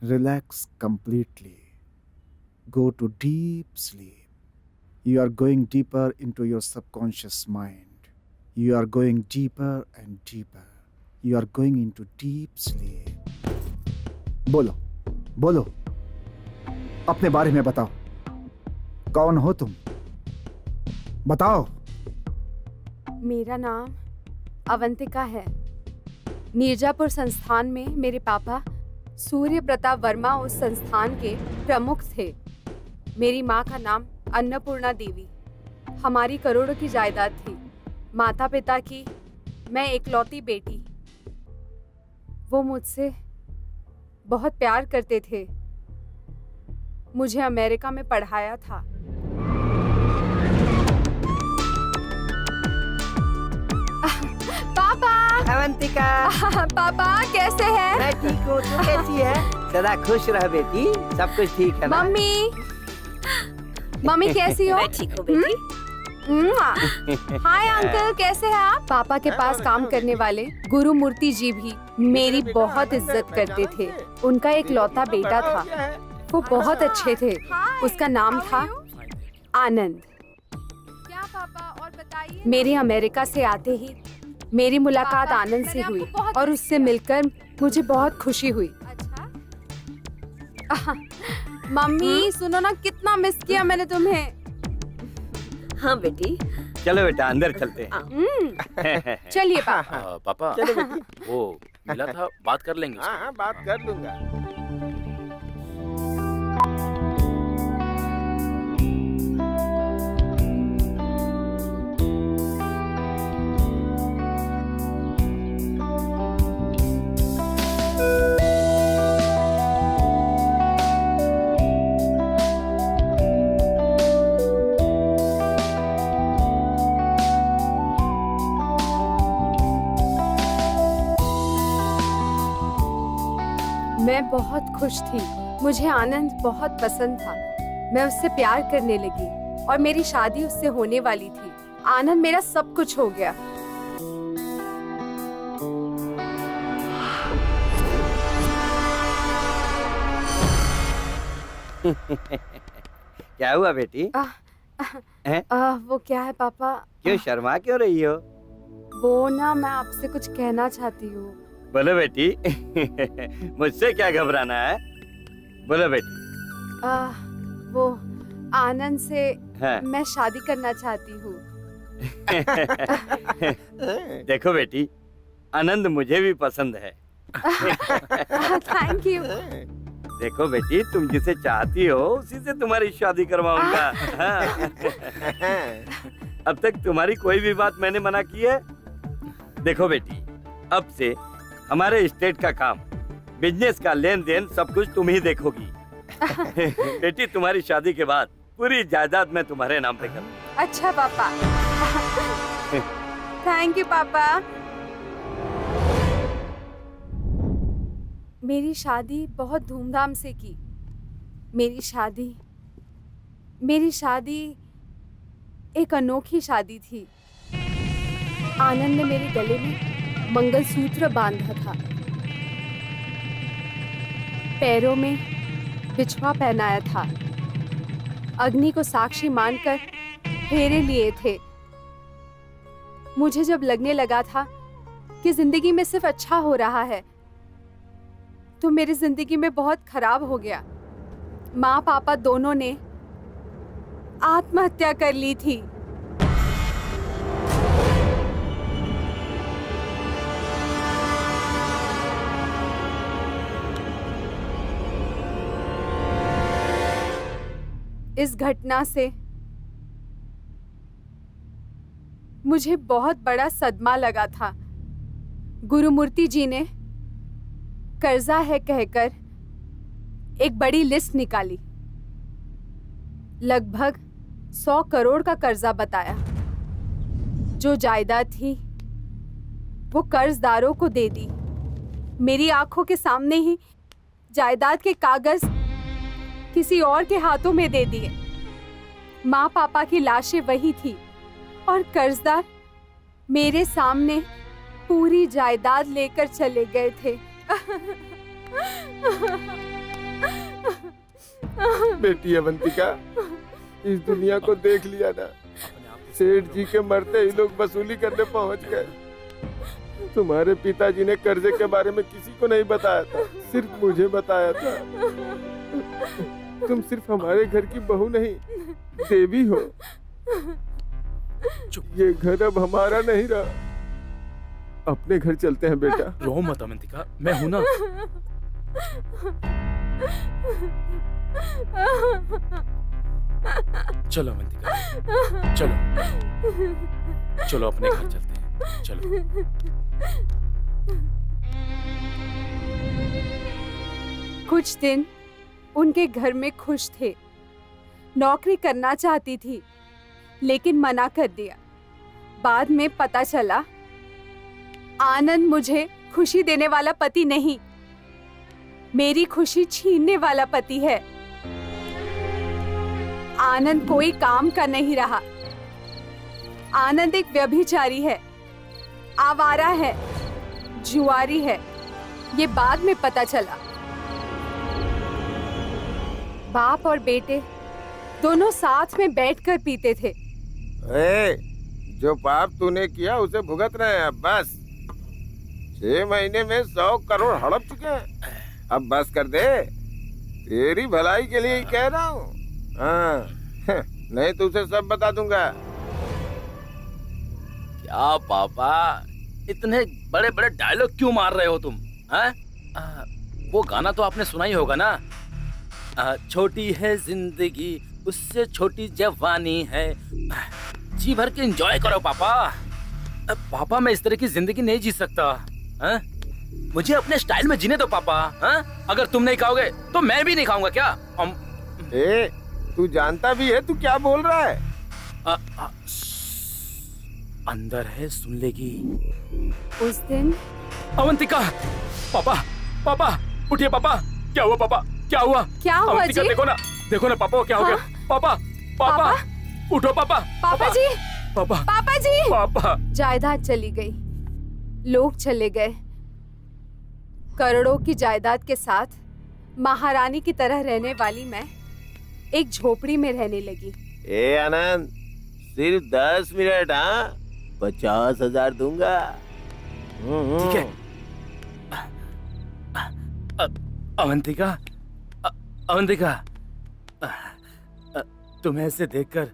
Relax completely. Go to deep sleep. You are going deeper into your subconscious mind. You are going deeper and deeper. You are going into deep sleep. बोलो, बोलो, अपने बारे में बताओ. कौन हो तुम? बताओ. मेरा नाम अवंतिका है। मिर्जापुर संस्थान में मेरे पापा सूर्य प्रताप वर्मा उस संस्थान के प्रमुख थे। मेरी माँ का नाम अन्नपूर्णा देवी। हमारी करोड़ों की जायदाद थी। माता पिता की मैं इकलौती बेटी। वो मुझसे बहुत प्यार करते थे। मुझे अमेरिका में पढ़ाया था। पापा! अवंतिका, पापा कैसे हैं? मैं ठीक हूँ, तू कैसी है? सदा खुश रह बेटी, सब कुछ ठीक है ना? मम्मी कैसी हो? मैं ठीक हूँ बेटी। हाय अंकल, कैसे हैं आप? पापा के पास काम करने वाले गुरु मूर्ति जी भी मेरी बहुत इज्जत करते थे। उनका एक लौता बेटा था। वो बहुत अच्छे थे। उसका नाम था आनंद। क्या पापा, और बताइए। मेरे अमेरिका से आते ही मेरी मुलाकात आनंद से हुई और उससे मिलकर मुझे बहुत खुशी हुई। मम्मी सुनो ना, कितना मिस किया मैंने तुम्हें। हाँ बेटी, चलो बेटा अंदर चलते हैं। चलिए पापा। पापा चलो बेटी। वो मिला था, बात कर लेंगे उससे। हाँ, बात कर लूंगा। मैं बहुत खुश थी। मुझे आनंद बहुत पसंद था। मैं उससे प्यार करने लगी और मेरी शादी उससे होने वाली थी। आनंद मेरा सब कुछ हो गया। क्या हुआ बेटी? वो क्या है पापा? क्यों शर्मा क्यों रही हो? वो ना, मैं आपसे कुछ कहना चाहती हूँ। बोलो बेटी। मुझसे क्या घबराना है? बोलो बेटी। वो आनंद से हाँ। मैं शादी करना चाहती हूँ। देखो बेटी, आनंद मुझे भी पसंद है। Thank you. देखो बेटी, तुम जिसे चाहती हो उसी से तुम्हारी शादी करवाऊंगा। हाँ। अब तक तुम्हारी कोई भी बात मैंने मना की है? देखो बेटी, अब से हमारे स्टेट का काम, बिजनेस का लेन देन सब कुछ तुम ही देखोगी। बेटी, तुम्हारी शादी के बाद पूरी जायदाद मैं तुम्हारे नाम पे करूंगा। अच्छा पापा। थैंक यू पापा। मेरी शादी बहुत धूमधाम से की। मेरी शादी एक अनोखी शादी थी। आनंद ने मेरे गले में मंगलसूत्र बांधा था, पैरों में बिछुआ पहनाया था, अग्नि को साक्षी मानकर फेरे लिए थे। मुझे जब लगने लगा था कि जिंदगी में सिर्फ अच्छा हो रहा है, तो मेरी जिंदगी में बहुत खराब हो गया। माँ पापा दोनों ने आत्महत्या कर ली थी। इस घटना से मुझे बहुत बड़ा सदमा लगा था। गुरुमूर्ति जी ने कर्जा है कहकर एक बड़ी लिस्ट निकाली। लगभग 100 करोड़ का कर्जा बताया। जो जायदाद थी वो कर्जदारों को दे दी। मेरी आंखों के सामने ही जायदाद के कागज किसी और के हाथों में दे दिए। माँ पापा की लाशें वही थी और कर्जदार मेरे सामने पूरी जायदाद लेकर चले गए थे। बेटी अवंतिका, इस दुनिया को देख लिया ना। सेठ जी के मरते ही लोग वसूली करने पहुंच गए। तुम्हारे पिताजी ने कर्जे के बारे में किसी को नहीं बताया था, सिर्फ मुझे बताया था। तुम सिर्फ हमारे घर की बहू नहीं, देवी हो। ये घर अब हमारा नहीं रहा। अपने घर चलते हैं बेटा। रो मत अवंतिका, मैं हूं ना। चलो अवंतिका, चलो चलो अपने घर चलते हैं, चलो। कुछ दिन उनके घर में खुश थे। नौकरी करना चाहती थी लेकिन मना कर दिया। बाद में पता चला आनंद मुझे खुशी देने वाला पति नहीं, मेरी खुशी छीनने वाला पति है। आनंद कोई काम का नहीं रहा। आनंद एक व्यभिचारी है, आवारा है, जुआरी है। ये बाद में पता चला। बाप और बेटे दोनों साथ में बैठकर पीते थे। जो पाप तूने किया उसे भुगत रहे हैं। अब बस 6 महीने में 100 करोड़ हड़प चुके हैं। अब बस कर दे, तेरी भलाई के लिए ही कह रहा हूँ। हाँ, नहीं तो उसे सब बता दूंगा। क्या पापा, इतने बड़े बड़े डायलॉग क्यों मार रहे हो तुम? हैं? वो गाना तो आपने सुना ही होगा ना, छोटी है जिंदगी उससे छोटी जवानी है। जी भर के एंजॉय करो पापा। पापा मैं इस तरह की जिंदगी नहीं जी सकता। हैं? मुझे अपने स्टाइल में जीने दो पापा। हैं? अगर तुम नहीं खाओगे तो मैं भी नहीं खाऊंगा क्या? तू जानता भी है तू क्या बोल रहा है? अंदर है, सुन लेगी। उस दिन अवंतिका, पापा पापा उठिए पापा। क्या हुआ पापा, क्या हुआ? क्या हुआ अवंतिका, जी? देखो ना पापा, क्या हो गया? पापा पापा उठो पापा। पापा जी, पापा पापा जी। पापा जायदाद चली गई, लोग चले गए। करोड़ों की जायदाद के साथ महारानी की तरह रहने वाली मैं एक झोपड़ी में रहने लगी। आनंद, सिर्फ 10 मिनट। 50,000 दूंगा। ठीक है। अवंतिका, अवंतिका, तुम्हें ऐसे देखकर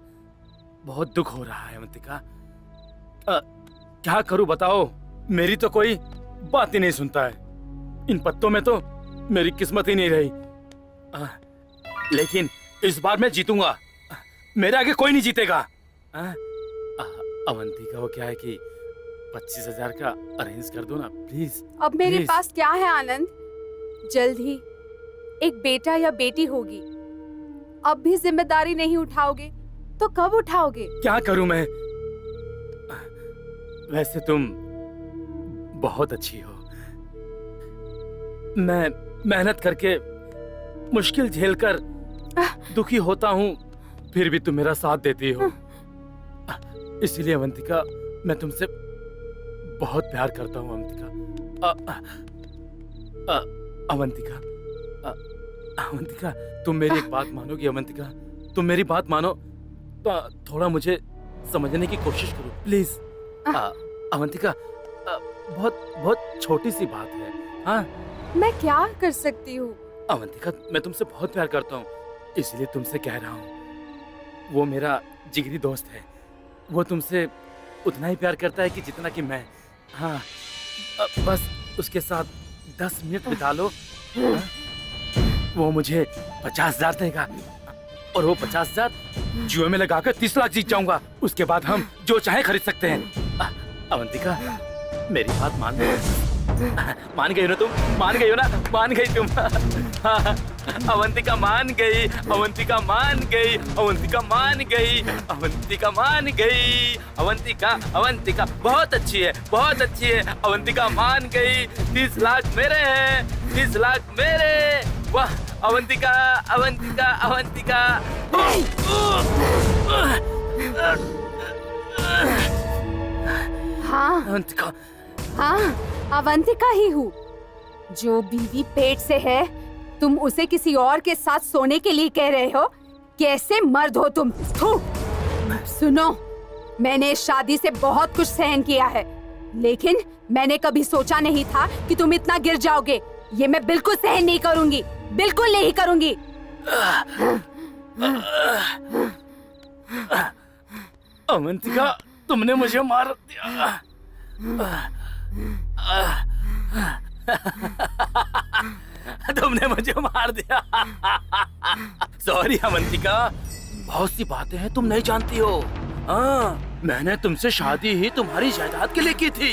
बहुत दुख हो रहा है अवंतिका। क्या करूं बताओ, मेरी तो कोई बात ही नहीं सुनता है। इन पत्तों में तो मेरी किस्मत ही नहीं रही। लेकिन इस बार मैं जीतूंगा, मेरे आगे कोई नहीं जीतेगा। अवंतिका, वो क्या है कि 25,000 का अरेंज कर दो ना प्लीज। अब मेरे प्लीज। पास क्या है आनंद? जल्द ही एक बेटा या बेटी होगी। अब भी जिम्मेदारी नहीं उठाओगे तो कब उठाओगे? क्या करूं मैं? वैसे तुम बहुत अच्छी हो। मैं मेहनत करके मुश्किल झेलकर दुखी होता हूं, फिर भी तुम मेरा साथ देती हो। इसीलिए अवंतिका, मैं तुमसे बहुत प्यार करता हूं अवंतिका। अवंतिका, अवंतिका, तुम मेरी एक बात मानोगी अवंतिका? तुम मेरी बात मानो तो थोड़ा मुझे समझने की कोशिश करो प्लीज। अवंतिका, बहुत बहुत छोटी सी बात है। हाँ, मैं क्या कर सकती हूँ? अवंतिका, मैं तुमसे बहुत प्यार करता हूँ, इसलिए तुमसे कह रहा हूँ। वो मेरा जिगरी दोस्त है, वो तुमसे उतना ही प्यार करता है कि जितना कि मैं। हाँ, बस उसके साथ 10 मिनट बिता लो। हाँ? वो मुझे 50,000 देगा और वो 50,000 जुए में लगाकर 30 लाख जीत जाऊंगा। उसके बाद हम जो चाहे खरीद सकते हैं। अवंतिका, मेरी बात मान लो। मान गई हो ना तुम? मान गई हो ना? मान गई तुम? अवंतिका मान गई, अवंतिका मान गई, अवंतिका मान गई, अवंतिका मान गई। अवंतिका, अवंतिका बहुत अच्छी है, बहुत अच्छी है। अवंतिका मान गई। 30 लाख मेरे हैं, 30 लाख मेरे। वाह अवंतिका, अवंतिका, अवंतिका। हाँ अवंतिका, हाँ, अवंतिका ही हूँ। जो बीवी पेट से है तुम उसे किसी और के साथ सोने के लिए कह रहे हो? कैसे मर्द हो तुम? थू! सुनो, मैंने इस शादी से बहुत कुछ सहन किया है, लेकिन मैंने कभी सोचा नहीं था कि तुम इतना गिर जाओगे। ये मैं बिल्कुल सहन नहीं करूंगी, बिल्कुल नहीं करूंगी। अवंतिका, तुमने मुझे मार दिया। तुमने मुझे मार दिया। सॉरी अवंतिका, बहुत सी बातें हैं तुम नहीं जानती हो। हाँ, मैंने तुमसे शादी ही तुम्हारी जायदाद के लिए की थी।